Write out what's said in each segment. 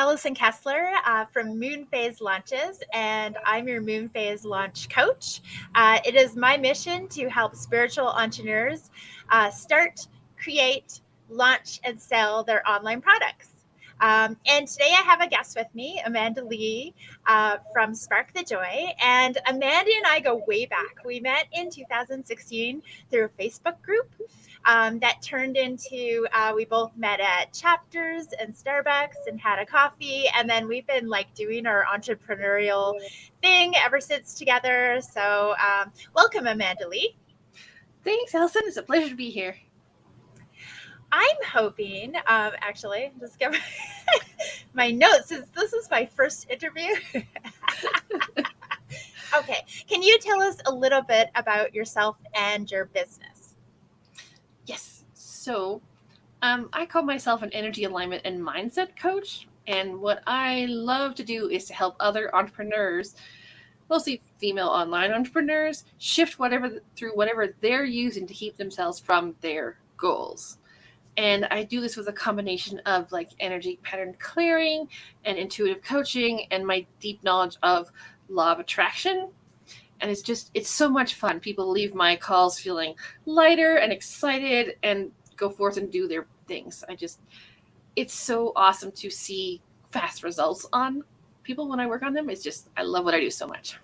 Allison Kessler from Moon Phase Launches, and I'm your Moon Phase Launch Coach. It is my mission to help spiritual entrepreneurs start, create, launch, and sell their online products. And today I have a guest with me, Amandalee from Spark the Joy. And Amanda and I go way back. We met in 2016 through a Facebook group. That turned into we both met at Chapters and Starbucks and had a coffee, and then we've been like doing our entrepreneurial thing ever since together. So welcome, Amandalee. Thanks, Allison. It's a pleasure to be here. I'm hoping, actually, just get my notes. This is my first interview. Okay, can you tell us a little bit about yourself and your business? Yes. So I call myself an energy alignment and mindset coach. And what I love to do is to help other entrepreneurs, mostly female online entrepreneurs, shift through whatever they're using to keep themselves from their goals. And I do this with a combination of like energy pattern clearing and intuitive coaching and my deep knowledge of law of attraction. And it's so much fun. People leave my calls feeling lighter and excited and go forth and do their things. It's so awesome to see fast results on people when I work on them. I love what I do so much.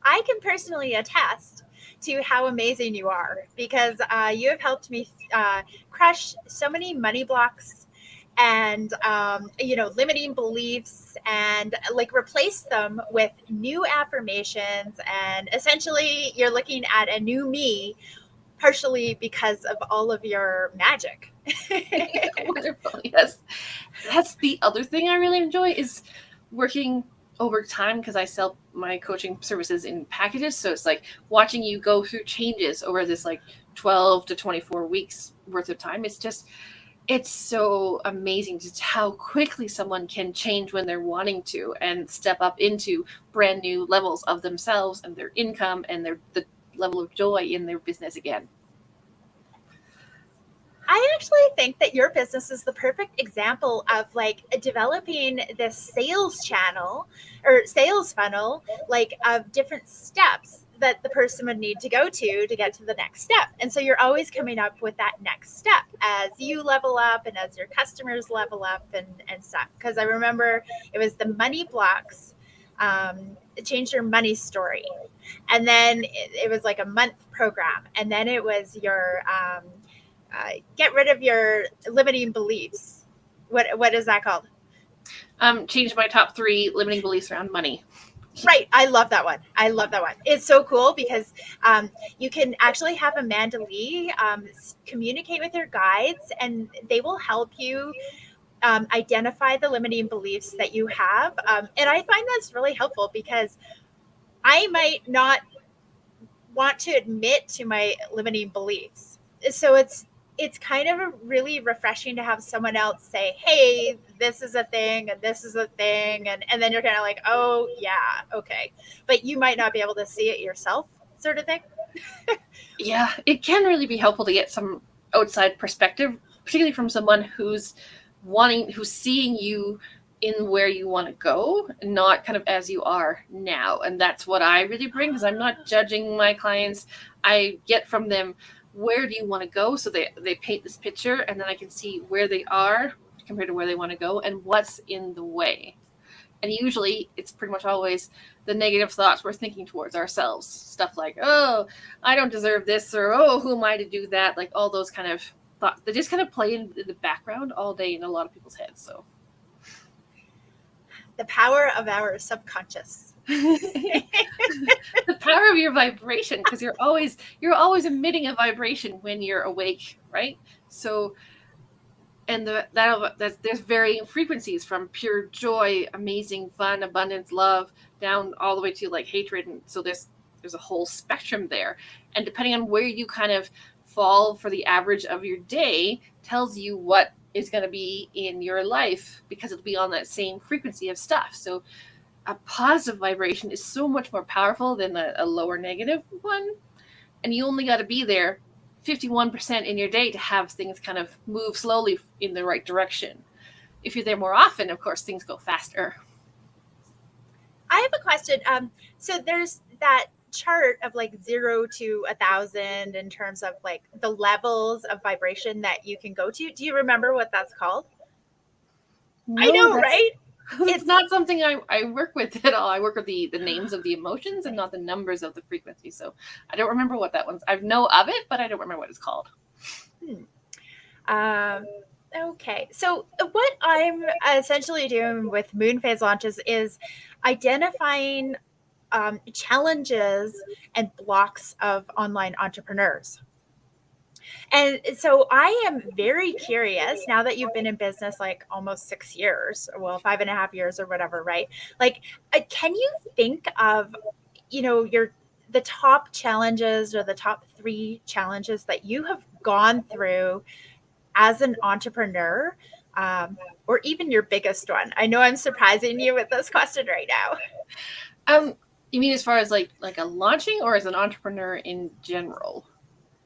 I can personally attest to how amazing you are because you have helped me crush so many money blocks and limiting beliefs, and like replace them with new affirmations. And essentially you're looking at a new me, partially because of all of your magic. Wonderful. Yes. That's the other thing I really enjoy is working over time, because I sell my coaching services in packages. So it's like watching you go through changes over this like 12 to 24 weeks worth of time. It's so amazing just how quickly someone can change when they're wanting to and step up into brand new levels of themselves and their income and the level of joy in their business again. I actually think that your business is the perfect example of like developing this sales channel or sales funnel, like of different steps that the person would need to go to get to the next step. And so you're always coming up with that next step as you level up and as your customers level up and stuff. Because I remember it was the money blocks, change your money story. And then it was like a month program. And then it was your get rid of your limiting beliefs. What is that called? Change my top 3 limiting beliefs around money. Right. I love that one. It's so cool because you can actually have Amandalee communicate with your guides, and they will help you identify the limiting beliefs that you have. And I find that's really helpful because I might not want to admit to my limiting beliefs. So it's kind of really refreshing to have someone else say, hey, this is a thing and this is a thing. And then you're kind of like, oh, yeah, okay. But you might not be able to see it yourself, sort of thing. Yeah, it can really be helpful to get some outside perspective, particularly from someone who's seeing you in where you want to go, not kind of as you are now. And that's what I really bring, because I'm not judging my clients. I get from them, where do you want to go? So they paint this picture, and then I can see where they are compared to where they want to go and what's in the way. And usually it's pretty much always the negative thoughts we're thinking towards ourselves. Stuff like, oh, I don't deserve this, or, oh, who am I to do that? Like all those kind of thoughts that just kind of play in the background all day in a lot of people's heads. So the power of our subconscious. The power of your vibration, because you're always emitting a vibration when you're awake, right? So, and there's varying frequencies from pure joy, amazing fun, abundance, love, down all the way to like hatred, and so there's a whole spectrum there. And depending on where you kind of fall for the average of your day, tells you what is going to be in your life, because it'll be on that same frequency of stuff. So a positive vibration is so much more powerful than a lower negative one. And you only got to be there 51% in your day to have things kind of move slowly in the right direction. if you're there more often, of course, things go faster. I have a question. So there's that chart of like 0 to 1,000 in terms of like the levels of vibration that you can go to. Do you remember what that's called? I No, know, right? it's not something I work with at all. I work with the names of the emotions and not the numbers of the frequency. So I don't remember what that one's. I know of it, but I don't remember what it's called. Okay. So what I'm essentially doing with moon phase launches is identifying challenges and blocks of online entrepreneurs. And so I am very curious now that you've been in business like almost 6 years, well, 5.5 years or whatever, right? Like, can you think of, the top challenges or the top 3 challenges that you have gone through as an entrepreneur, or even your biggest one? I know I'm surprising you with this question right now. You mean as far as like a launching or as an entrepreneur in general?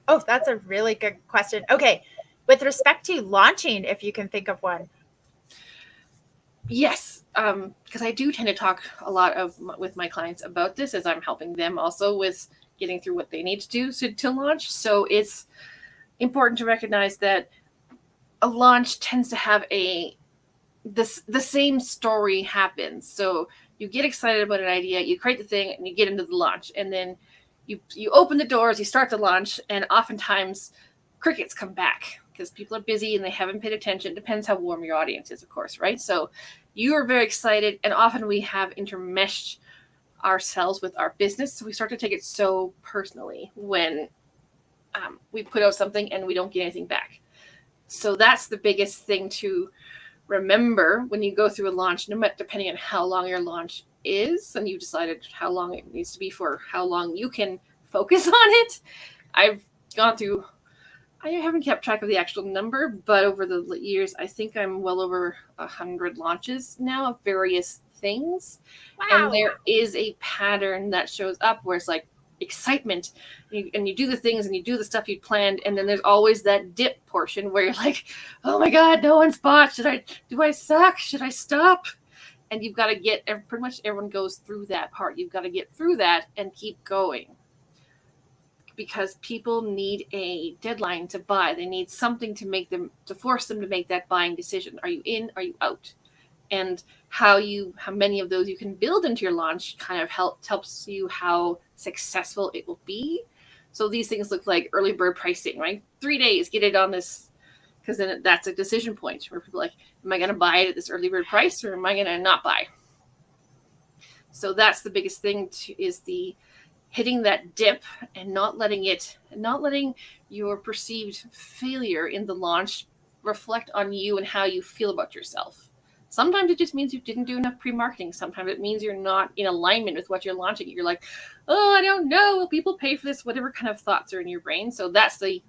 Oh, that's a really good question. Okay. With respect to launching, if you can think of one. Yes, because I do tend to talk a lot with my clients about this as I'm helping them also with getting through what they need to do to launch. So it's important to recognize that a launch tends to have the same story happens. So you get excited about an idea, you create the thing, and you get into the launch, and then you open the doors, you start the launch, and oftentimes crickets come back because people are busy and they haven't paid attention. It depends how warm your audience is, of course, right? So you are very excited, and often we have intermeshed ourselves with our business, so we start to take it so personally when we put out something and we don't get anything back. So that's the biggest thing to remember when you go through a launch, depending on how long your launch is, and you decided how long it needs to be for how long you can focus on it. I've gone through, I haven't kept track of the actual number, but over the years, I think I'm well over 100 launches now of various things. Wow. And there is a pattern that shows up where it's like excitement, and you do the things and you do the stuff you planned, and then there's always that dip portion where you're like, oh my god, no one's bought, do I suck, should I stop? And you've got to get, pretty much everyone goes through that part. You've got to get through that and keep going, because people need a deadline to buy. They need something to force them to make that buying decision. Are you in, are you out? And how many of those you can build into your launch kind of helps you how successful it will be. So these things look like early bird pricing, right? 3 days, get it on this, because then that's a decision point where people are like, am I going to buy it at this early bird price, or am I going to not buy? So that's the biggest thing, is the hitting that dip and not letting your perceived failure in the launch reflect on you and how you feel about yourself. Sometimes it just means you didn't do enough pre-marketing. Sometimes it means you're not in alignment with what you're launching. You're like, oh, I don't know, will people pay for this? Whatever kind of thoughts are in your brain. So that's the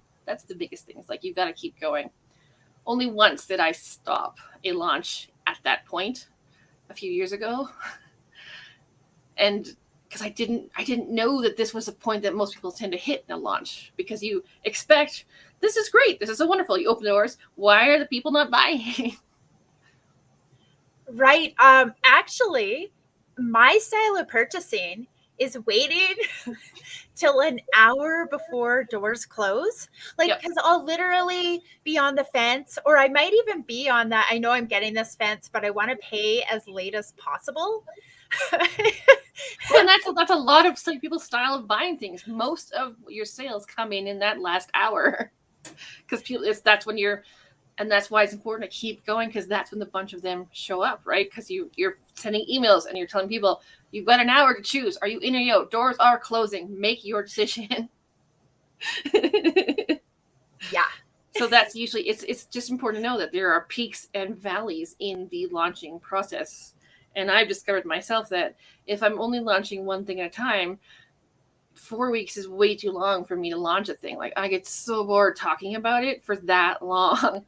biggest thing. It's like, you've got to keep going. Only once did I stop a launch at that point a few years ago. And because I didn't know that this was a point that most people tend to hit in a launch, because you expect, this is great, this is so wonderful. You open the doors, why are the people not buying? Right. Actually, my style of purchasing is waiting till an hour before doors close. Like, because I'll literally be on the fence, or I might even be on that, I know I'm getting this fence, but I want to pay as late as possible. Well, that's a lot of people's style of buying things. Most of your sales come in that last hour, because that's when and that's why it's important to keep going, because that's when the bunch of them show up, right? Because you're sending emails and you're telling people, you've got an hour to choose. Are you in or you out? Doors are closing. Make your decision. Yeah. So that's usually, it's just important to know that there are peaks and valleys in the launching process. And I've discovered myself that if I'm only launching one thing at a time, 4 weeks is way too long for me to launch a thing. Like, I get so bored talking about it for that long.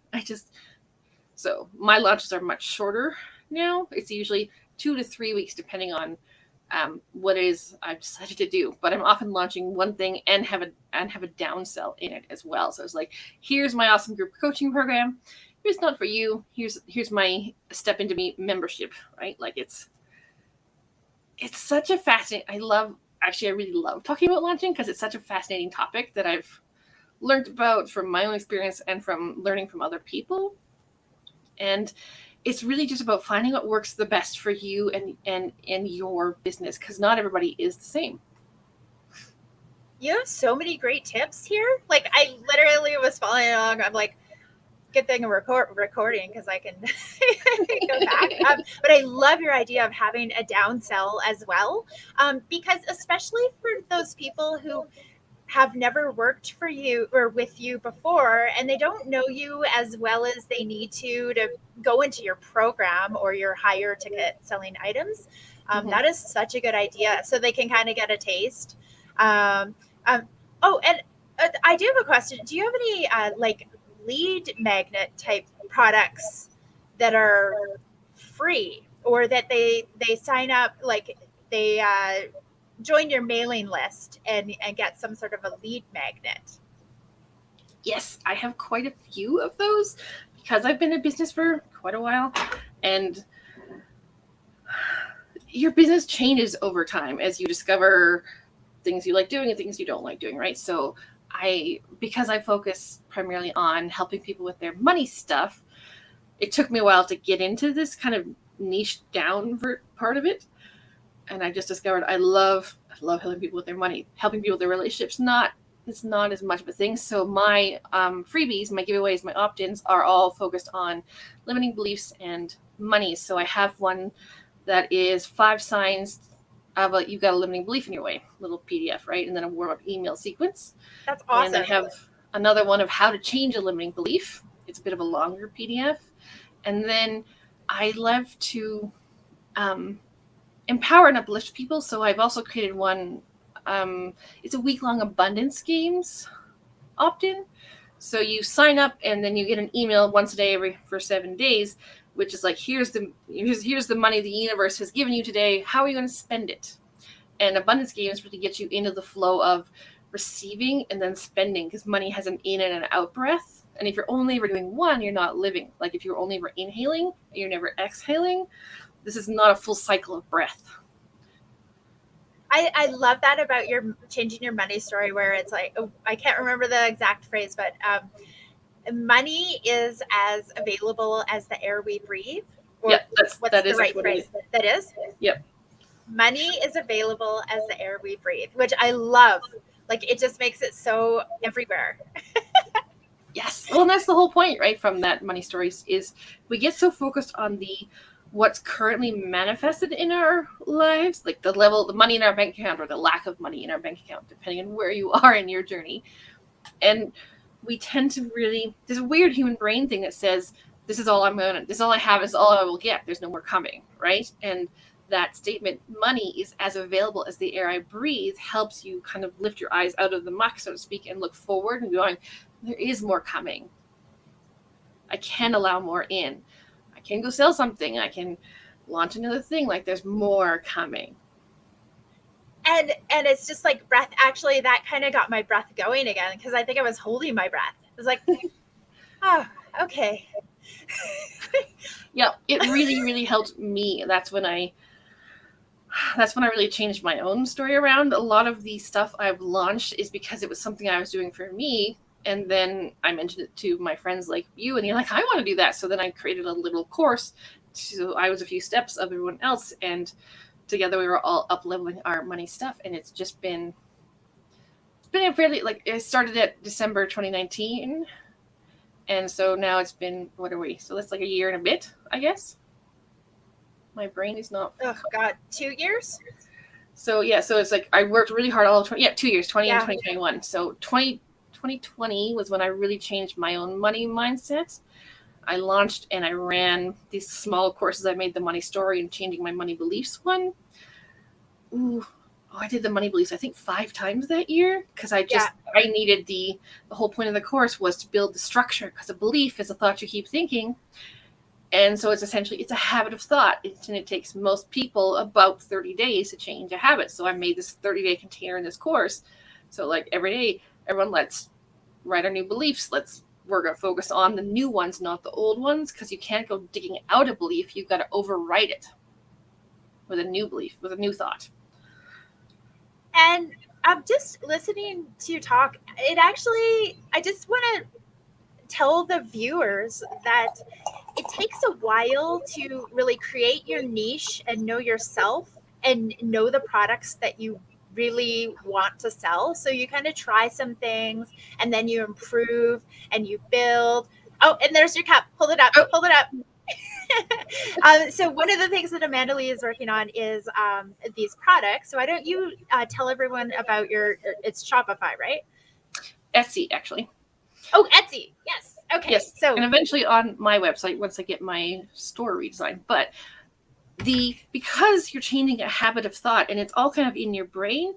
So my launches are much shorter now. It's usually 2 to 3 weeks, depending on what it is I've decided to do. But I'm often launching one thing and have a downsell in it as well. So it's like, here's my awesome group coaching program. it's not for you. Here's my step into me membership, right? Like it's such a fascinating. I really love talking about launching because it's such a fascinating topic that I've learned about from my own experience and from learning from other people. And it's really just about finding what works the best for you and in your business, because not everybody is the same. You have so many great tips here. Like I literally was following along. I'm like, good thing we're recording because I can go back. But I love your idea of having a down sell as well, because especially for those people who have never worked for you or with you before, and they don't know you as well as they need to go into your program or your higher ticket selling items. That is such a good idea. So they can kind of get a taste. Um, oh, and I do have a question. Do you have any like lead magnet type products that are free, or that they sign up, like they join your mailing list and get some sort of a lead magnet? Yes, I have quite a few of those because I've been in business for quite a while, and your business changes over time as you discover things you like doing and things you don't like doing, right? So because I focus primarily on helping people with their money stuff, it took me a while to get into this kind of niche down part of it. And I just discovered I love helping people with their money, helping people with their relationships. It's not as much of a thing. So my freebies, my giveaways, my opt-ins are all focused on limiting beliefs and money. So I have one that is 5 signs of you've got a limiting belief in your way, little PDF, right? And then a warm-up email sequence. That's awesome. And I have another one of how to change a limiting belief. It's a bit of a longer PDF. And then I love to empower and uplift people. So I've also created one. It's a week-long abundance games opt-in. So you sign up and then you get an email once a day for 7 days, which is like, here's the money the universe has given you today. How are you going to spend it? And abundance games really get you into the flow of receiving and then spending, because money has an in and an out breath. And if you're only ever doing one, you're not living. Like if you're only ever inhaling, you're never exhaling. This is not a full cycle of breath. I love that about your changing your money story, where it's like, oh, I can't remember the exact phrase, but money is as available as the air we breathe. Or yeah, what's the right phrase? That is? Yep. Money is available as the air we breathe, which I love. Like it just makes it so everywhere. Yes. Well, and that's the whole point, right? From that money stories is we get so focused on what's currently manifested in our lives, like the money in our bank account or the lack of money in our bank account, depending on where you are in your journey. And we tend to there's a weird human brain thing that says, this is all I have is all I will get. There's no more coming, right? And that statement, money is as available as the air I breathe, helps you kind of lift your eyes out of the muck, so to speak, and look forward and going, there is more coming. I can allow more in. I can go sell something. I can launch another thing. Like there's more coming. And it's just like breath. Actually, that kind of got my breath going again, because I think I was holding my breath. It was like, oh, okay. Yeah, it really, really helped me. That's when I really changed my own story around. A lot of the stuff I've launched is because it was something I was doing for me. And then I mentioned it to my friends like you, and you're like, I want to do that. So then I created a little course. So I was a few steps of everyone else, and together we were all up leveling our money stuff. And it's been a fairly, like, it started at December 2019. And so now it's been, what are we? So that's like a year and a bit, I guess. My brain is not. Oh God, 2 years? So yeah, so it's like I worked really hard all of 2 years, 20 and 2021. So 2020 was when I really changed my own money mindset. I launched and I ran these small courses. I made the money story and changing my money beliefs one. I did the money beliefs, I think 5 times that year, because I needed the whole point of the course was to build the structure, because a belief is a thought you keep thinking. And so it's a habit of thought. And it takes most people about 30 days to change a habit. So I made this 30-day container in this course. So like every day, everyone, let's write our new beliefs. Let's we're going to focus on the new ones, not the old ones, because you can't go digging out a belief. You've got to overwrite it with a new belief, with a new thought. And I'm just listening to you talk. I just want to tell the viewers that it takes a while to really create your niche and know yourself and know the products that you really want to sell. So you kind of try some things and then you improve and you build. Oh, and there's your cup. Hold it up. Oh. Hold it up. So one of the things that Amandalee is working on is these products. So why don't you tell everyone about it's Shopify, right? Etsy, actually. Oh, Etsy. Yes. Okay. Yes. So and eventually on my website once I get my store redesigned. But because you're changing a habit of thought and it's all kind of in your brain,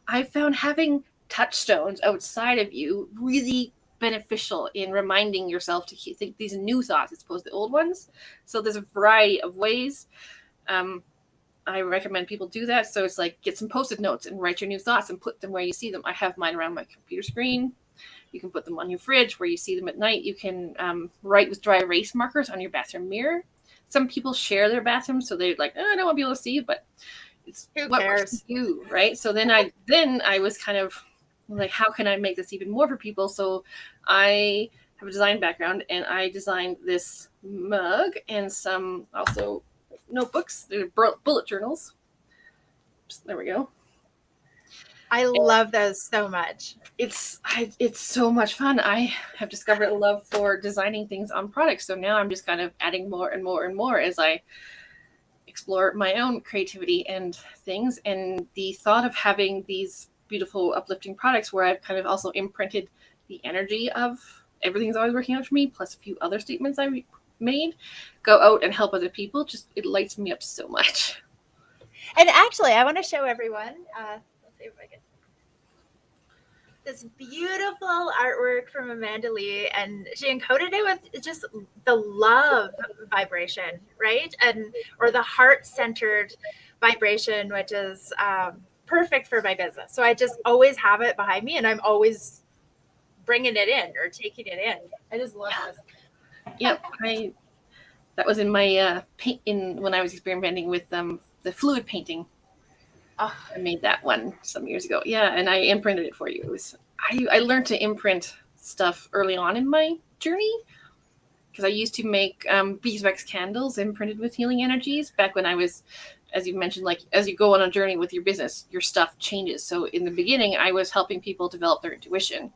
I found having touchstones outside of you really beneficial in reminding yourself to think these new thoughts as opposed to the old ones. So there's a variety of ways. I recommend people do that. So it's like get some Post-it notes and write your new thoughts and put them where you see them. I have mine around my computer screen. You can put them on your fridge where you see them at night. You can write with dry erase markers on your bathroom mirror. Some people share their bathroom, so they're like, I don't want people to see, but it's who what cares? works for you, right? So then I was kind of like, how can I make this even more for people? So I have a design background, and I designed this mug and some also notebooks. They're bullet journals. There we go. I love those so much. It's so much fun. I have discovered a love for designing things on products. So now I'm just kind of adding more and more and more as I explore my own creativity and things. And the thought of having these beautiful, uplifting products where I've kind of also imprinted the energy of everything's always working out for me, plus a few other statements I made, go out and help other people. Just, it lights me up so much. And actually, I want to show everyone. Let's see if I can. This beautiful artwork from Amandalee, and she encoded it with just the love vibration, right? Or the heart-centered vibration, which is perfect for my business. So I just always have it behind me, and I'm always bringing it in or taking it in. I just love this. Yep, that was in my when I was experimenting with the fluid painting. Oh, I made that one some years ago. Yeah, and I imprinted it for you. It was I learned to imprint stuff early on in my journey because I used to make beeswax candles imprinted with healing energies back when I was, as you mentioned, like as you go on a journey with your business, your stuff changes. So in the beginning, I was helping people develop their intuition.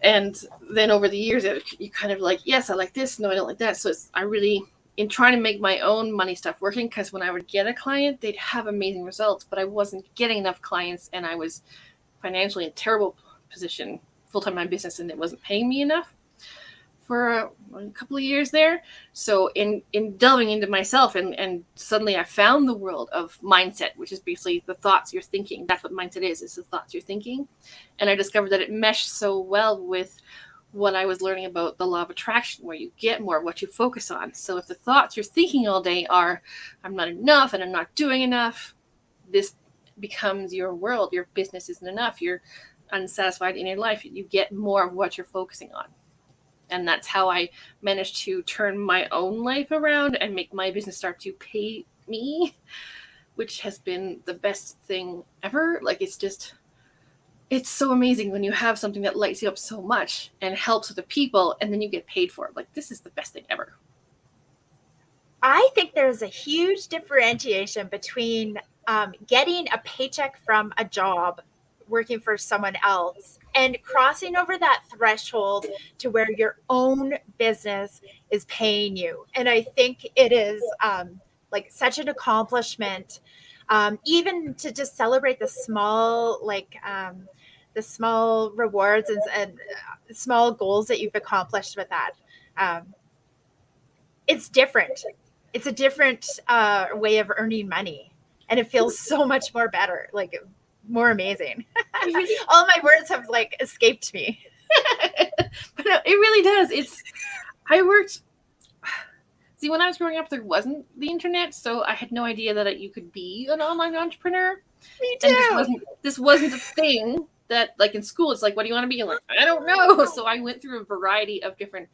And then over the years, you kind of like, yes, I like this. No, I don't like that. So I really, in trying to make my own money stuff working, because when I would get a client, they'd have amazing results, but I wasn't getting enough clients and I was financially in a terrible position, full-time in my business, and it wasn't paying me enough for a couple of years there. So in delving into myself and suddenly I found the world of mindset, which is basically the thoughts you're thinking. That's what mindset is the thoughts you're thinking. And I discovered that it meshed so well with what I was learning about the law of attraction, where you get more of what you focus on. So if the thoughts you're thinking all day are, I'm not enough and I'm not doing enough, this becomes your world. Your business isn't enough. You're unsatisfied in your life. You get more of what you're focusing on. And that's how I managed to turn my own life around and make my business start to pay me, which has been the best thing ever. Like, it's so amazing when you have something that lights you up so much and helps other people, and then you get paid for it. Like, this is the best thing ever. I think there's a huge differentiation between getting a paycheck from a job, working for someone else, and crossing over that threshold to where your own business is paying you. And I think it is like such an accomplishment, even to just celebrate the small, the small rewards and small goals that you've accomplished with that. It's different. It's a different way of earning money, and it feels so much more better, like more amazing. All my words have like escaped me. But no, it really does. See, when I was growing up, there wasn't the internet, so I had no idea that you could be an online entrepreneur. Me too. And this wasn't a thing that, like in school, it's like, what do you want to be? I'm like, I don't know. So I went through a variety of different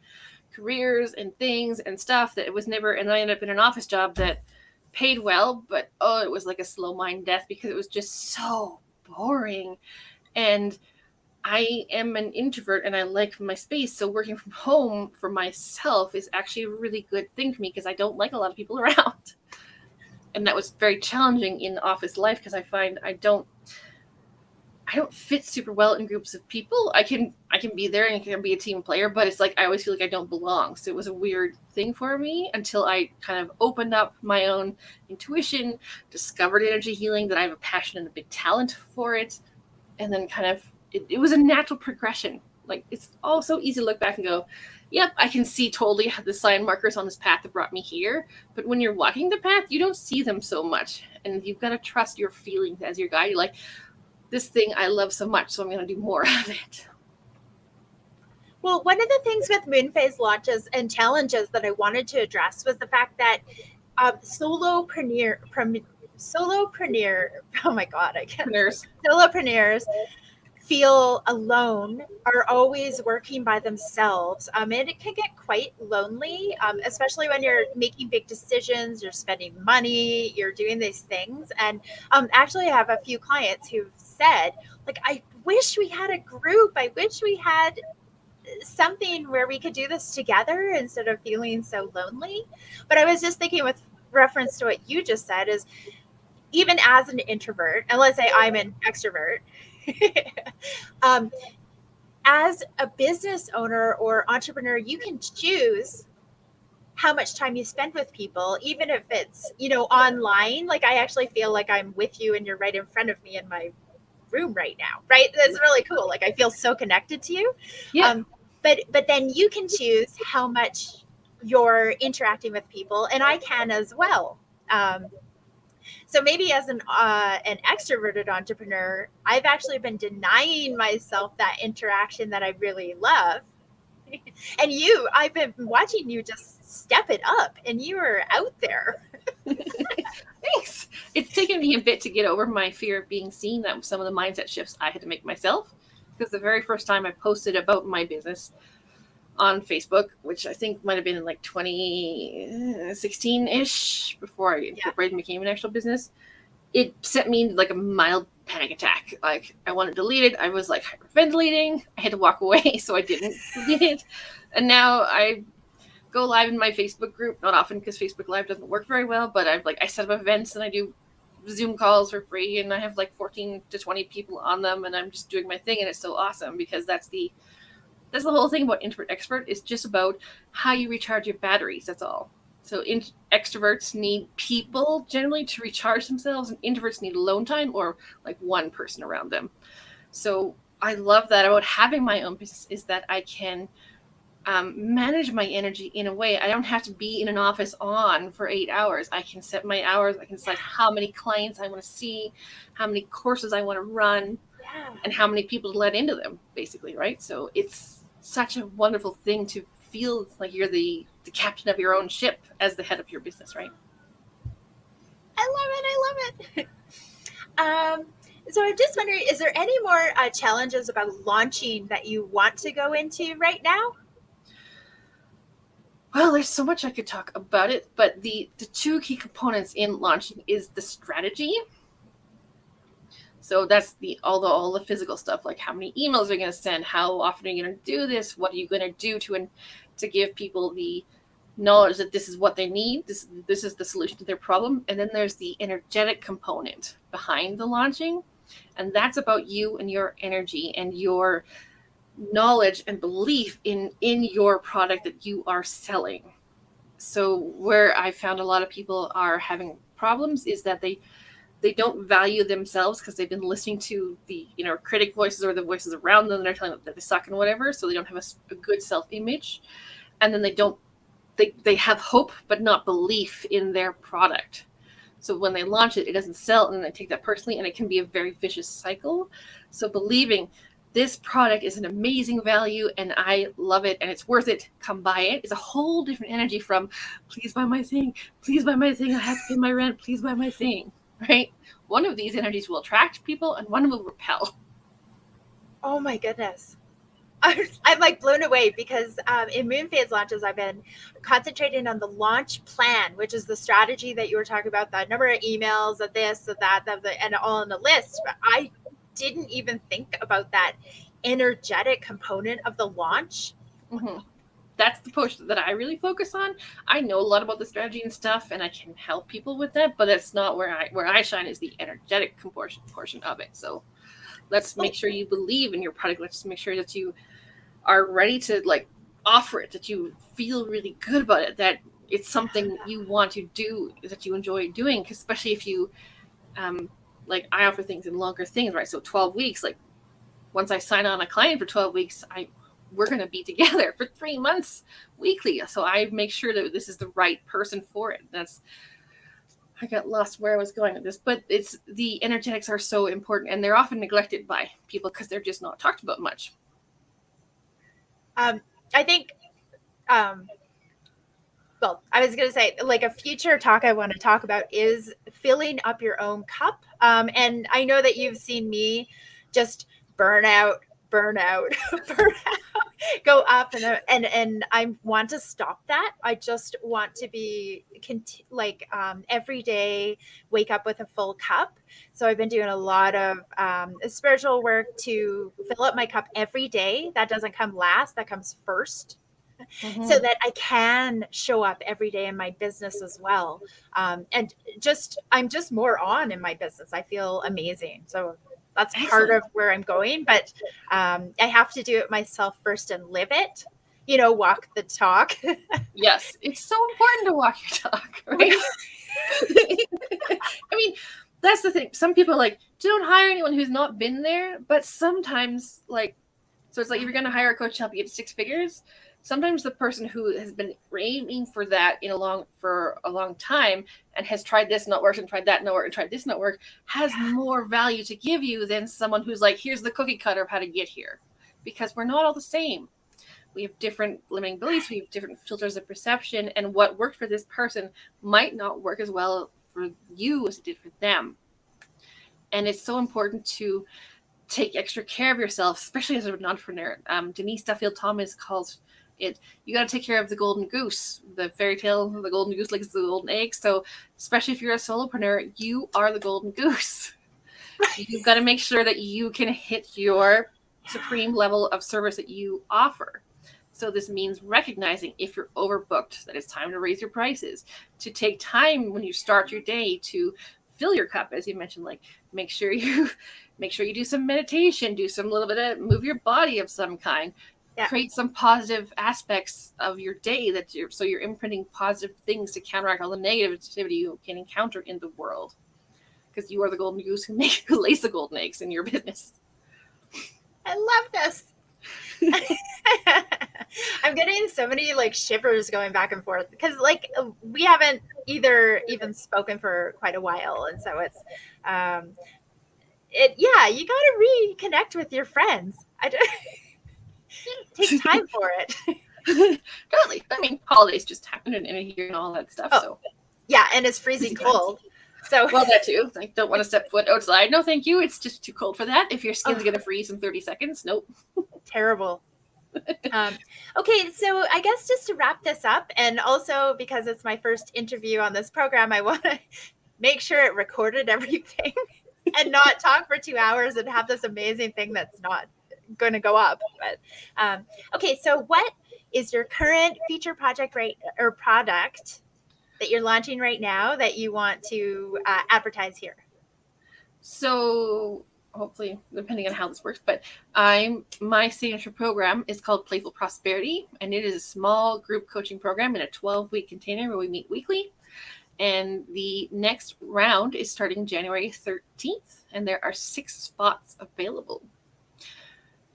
careers and things and stuff that it was never, and I ended up in an office job that paid well, but it was like a slow mind death because it was just so boring. And I am an introvert and I like my space. So working from home for myself is actually a really good thing for me because I don't like a lot of people around. And that was very challenging in office life because I find I don't fit super well in groups of people. I can be there and I can be a team player, but it's like I always feel like I don't belong. So it was a weird thing for me until I kind of opened up my own intuition, discovered energy healing, that I have a passion and a big talent for it, and then kind of it was a natural progression. Like it's all so easy to look back and go, yep, I can see totally the sign markers on this path that brought me here. But when you're walking the path, you don't see them so much. And you've got to trust your feelings as your guide. You're like, this thing I love so much, so I'm going to do more of it. Well, one of the things with moon phase launches and challenges that I wanted to address was the fact that solopreneur, oh my God, I can't. Solopreneurs feel alone, are always working by themselves. And it can get quite lonely, especially when you're making big decisions, you're spending money, you're doing these things. And actually, I have a few clients who've said, like, I wish we had a group. I wish we had something where we could do this together instead of feeling so lonely. But I was just thinking with reference to what you just said is, even as an introvert, and let's say I'm an extrovert, as a business owner or entrepreneur, you can choose how much time you spend with people, even if it's, online. Like I actually feel like I'm with you and you're right in front of me in my room right now, right? That's really cool. Like I feel so connected to you. Yeah. But then you can choose how much you're interacting with people, and I can as well. So maybe as an extroverted entrepreneur, I've actually been denying myself that interaction that I really love. And I've been watching you just step it up, and you are out there. Thanks. It's taken me a bit to get over my fear of being seen. That was some of the mindset shifts I had to make myself. Because the very first time I posted about my business on Facebook, which I think might have been in like 2016-ish, before I incorporated and became an actual business, it sent me like a mild panic attack. Like I wanted to delete it. I was like hyperventilating. I had to walk away, so I didn't delete it. And now I go live in my Facebook group, not often because Facebook Live doesn't work very well, but I set up events and I do Zoom calls for free, and I have like 14 to 20 people on them, and I'm just doing my thing, and it's so awesome because that's the whole thing about introvert expert. Is just about how you recharge your batteries. That's all. So extroverts need people generally to recharge themselves, and introverts need alone time or like one person around them. So I love that about having my own business, is that I can manage my energy in a way. I don't have to be in an office on for 8 hours. I can set my hours. I can decide how many clients I want to see, how many courses I want to run, and how many people to let into them, basically, right? So it's such a wonderful thing to feel like you're the captain of your own ship as the head of your business, right? I love it. So I'm just wondering, is there any more challenges about launching that you want to go into right now? Well, there's so much I could talk about it, but the two key components in launching is the strategy. So that's all the physical stuff, like how many emails are you going to send, how often are you going to do this, what are you going to do to give people the knowledge that this is what they need, this is the solution to their problem. And then there's the energetic component behind the launching, and that's about you and your energy and your knowledge and belief in your product that you are selling. So where I found a lot of people are having problems is that they don't value themselves because they've been listening to the critic voices or the voices around them, and they're telling them that they suck and whatever. So they don't have a good self-image, and then they have hope but not belief in their product. So when they launch it, it doesn't sell, and then they take that personally, and it can be a very vicious cycle. So believing this product is an amazing value and I love it and it's worth it, come buy it, is a whole different energy from please buy my thing, I have to pay my rent, please buy my thing, right? One of these energies will attract people and one will repel. Oh my goodness. I'm like blown away because in moon phase launches, I've been concentrating on the launch plan, which is the strategy that you were talking about, the number of emails, of this, of that, and all on the list. But I didn't even think about that energetic component of the launch. Mm-hmm. That's the push that I really focus on. I know a lot about the strategy and stuff, and I can help people with that, but that's not where I shine, is the energetic portion of it. So let's make sure you believe in your product. Let's make sure that you are ready to like offer it, that you feel really good about it, that it's something you want to do, that you enjoy doing. Because especially if you like, I offer things in longer things, right? So 12 weeks, like once I sign on a client for 12 weeks, we're going to be together for 3 months weekly. So I make sure that this is the right person for it. I got lost where I was going with this, but it's the energetics are so important, and they're often neglected by people because they're just not talked about much. I think, well, I was going to say, like, a future talk I want to talk about is filling up your own cup. And I know that you've seen me just burn out, burn out, go up, and I want to stop that. I just want to be every day wake up with a full cup. So I've been doing a lot of spiritual work to fill up my cup every day. That doesn't come last, that comes first. Mm-hmm. So that I can show up every day in my business as well. And I'm just more on in my business. I feel amazing. So that's part of where I'm going, but I have to do it myself first and live it, walk the talk. Yes, it's so important to walk your talk, right? I mean, that's the thing. Some people don't hire anyone who's not been there, but sometimes so it's like, if you're going to hire a coach to help you get 6 figures, sometimes the person who has been aiming for that for a long time and has tried this, not worked, and tried that, not worked, and tried this, not work, has more value to give you than someone who's like, here's the cookie cutter of how to get here. Because we're not all the same. We have different limiting beliefs. We have different filters of perception. And what worked for this person might not work as well for you as it did for them. And it's so important to take extra care of yourself, especially as an entrepreneur. Denise Duffield Thomas calls it, you got to take care of the golden goose, the fairy tale, the golden goose lays the golden egg. So especially if you're a solopreneur, you are the golden goose. You've got to make sure that you can hit your supreme level of service that you offer. So this means recognizing if you're overbooked, that it's time to raise your prices, to take time when you start your day to fill your cup, as you mentioned, make sure you do some meditation, do some little bit of move your body of some kind. Yeah. Create some positive aspects of your day so you're imprinting positive things to counteract all the negativity you can encounter in the world. Because you are the golden goose who lays the golden eggs in your business. I love this. I'm getting so many shivers going back and forth because we haven't even spoken for quite a while, and so it's you got to reconnect with your friends. Take time for it. Totally. I mean, holidays just happen in a year and all that stuff. Oh, so yeah, and it's freezing cold. So well, that too. I don't want to step foot outside. No, thank you. It's just too cold for that. If your skin's gonna freeze in 30 seconds, nope. Terrible. Okay, so I guess just to wrap this up, and also because it's my first interview on this program, I want to make sure it recorded everything and not talk for 2 hours and have this amazing thing that's not going to go up. But okay, so what is your current feature project or product that you're launching right now that you want to advertise here? So hopefully, depending on how this works, but my signature program is called Playful Prosperity, and it is a small group coaching program in a 12-week container where we meet weekly. And the next round is starting January 13th, and there are 6 spots available.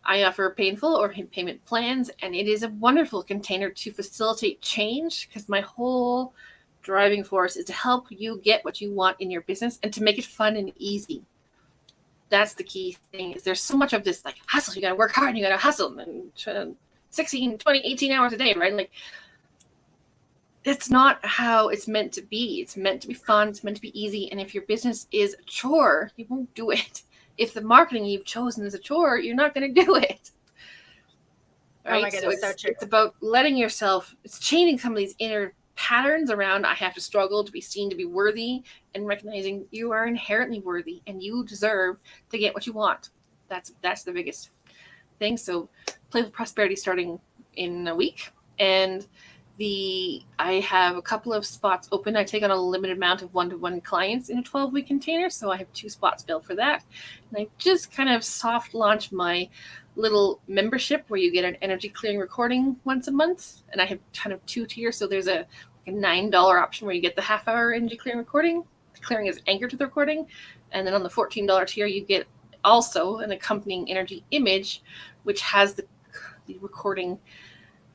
I offer painful or payment plans, and it is a wonderful container to facilitate change, because my whole driving force is to help you get what you want in your business and to make it fun and easy. That's the key thing. Is there's so much of this hustle. You got to work hard and you got to hustle and 16, 20, 18 hours a day, right? It's not how it's meant to be. It's meant to be fun. It's meant to be easy. And if your business is a chore, you won't do it. if the marketing you've chosen is a chore, you're not going to do it. Right? Oh my goodness, so true. It's about letting yourself, it's changing some of these inner patterns around I have to struggle to be seen, to be worthy, and recognizing you are inherently worthy and you deserve to get what you want. That's the biggest thing. So Playful Prosperity starting in a week, and I have a couple of spots open. I take on a limited amount of one-to-one clients in a 12-week container, so I have 2 spots filled for that. And I just kind of soft launched my little membership where you get an energy clearing recording once a month, and I have kind of 2 tiers. So there's a $9 option where you get the half-hour energy clearing recording. The clearing is anchored to the recording, and then on the $14 tier you get also an accompanying energy image, which has the recording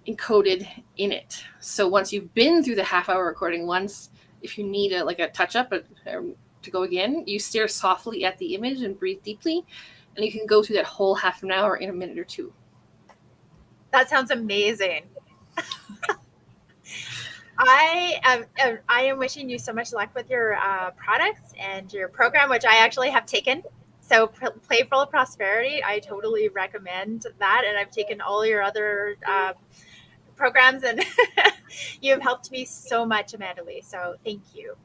encoded in it. So once you've been through the half-hour recording once, if you need a touch-up to go again, you stare softly at the image and breathe deeply, and you can go through that whole half an hour in a minute or 2. That sounds amazing. I am wishing you so much luck with your products and your program, which I actually have taken. So Playful Prosperity, I totally recommend that. And I've taken all your other programs, and you have helped me so much, Amandalee. So thank you.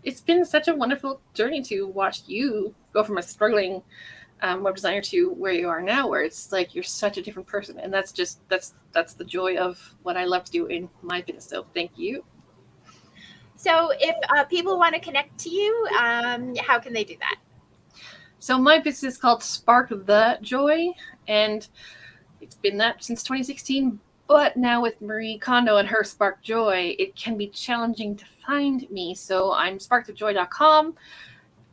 It's been such a wonderful journey to watch you go from a struggling web designer to where you are now, where it's like you're such a different person, and that's the joy of what I love to do in my business. So thank you. So if people want to connect to you, how can they do that? So my business is called Spark the Joy, and it's been that since 2016. But now with Marie Kondo and her Spark Joy, it can be challenging to find me. So I'm sparkthejoy.com.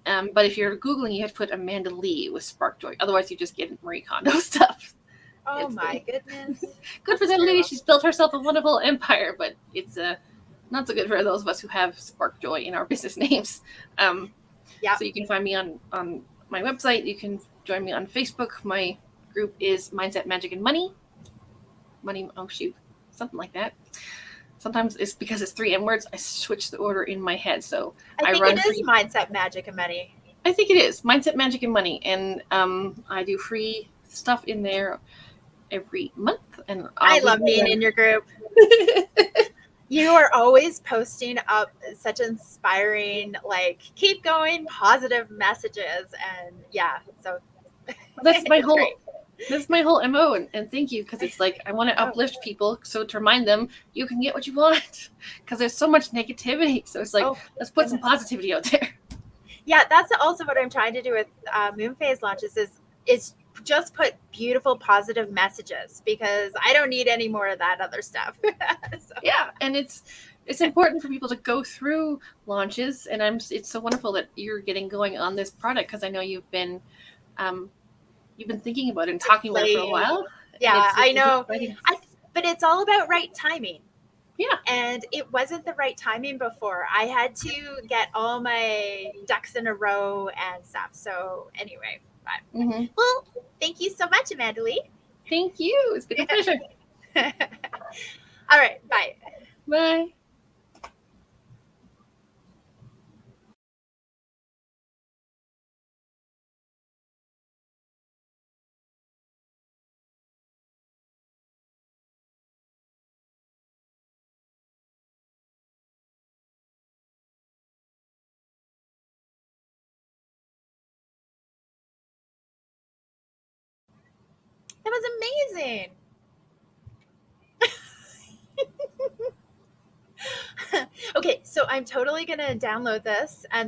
But if you're Googling, you have to put Amandalee with Spark Joy. Otherwise, you just get Marie Kondo stuff. Oh my goodness. Good for that lady. She's built herself a wonderful empire, but it's not so good for those of us who have Spark Joy in our business names. So you can find me on my website. You can join me on Facebook. My group is Mindset, Magic, and Money. Something like that. Sometimes it's because it's 3 M words, I switch the order in my head. So I think it is Mindset, Magic, and Money. I think it is Mindset, Magic, and Money, and I do free stuff in there every month. And I love being in your group. You are always posting up such inspiring, keep going, positive messages, and so that's my whole. Great. That's my whole MO, and thank you, because it's like I want to uplift people, so to remind them you can get what you want, because there's so much negativity. So it's like let's put some positivity out there. Yeah, that's also what I'm trying to do with Moon Phase launches is just put beautiful, positive messages, because I don't need any more of that other stuff. Yeah, and it's important for people to go through launches, and it's so wonderful that you're getting going on this product, because I know you've been thinking about it and talking about it for a while. Yeah, I know. But it's all about right timing. Yeah. And it wasn't the right timing before. I had to get all my ducks in a row and stuff. So anyway, well, thank you so much, Amandalee. Thank you. It's been a pleasure. All right. Bye. Bye. That was amazing. Okay, so I'm totally going to download this and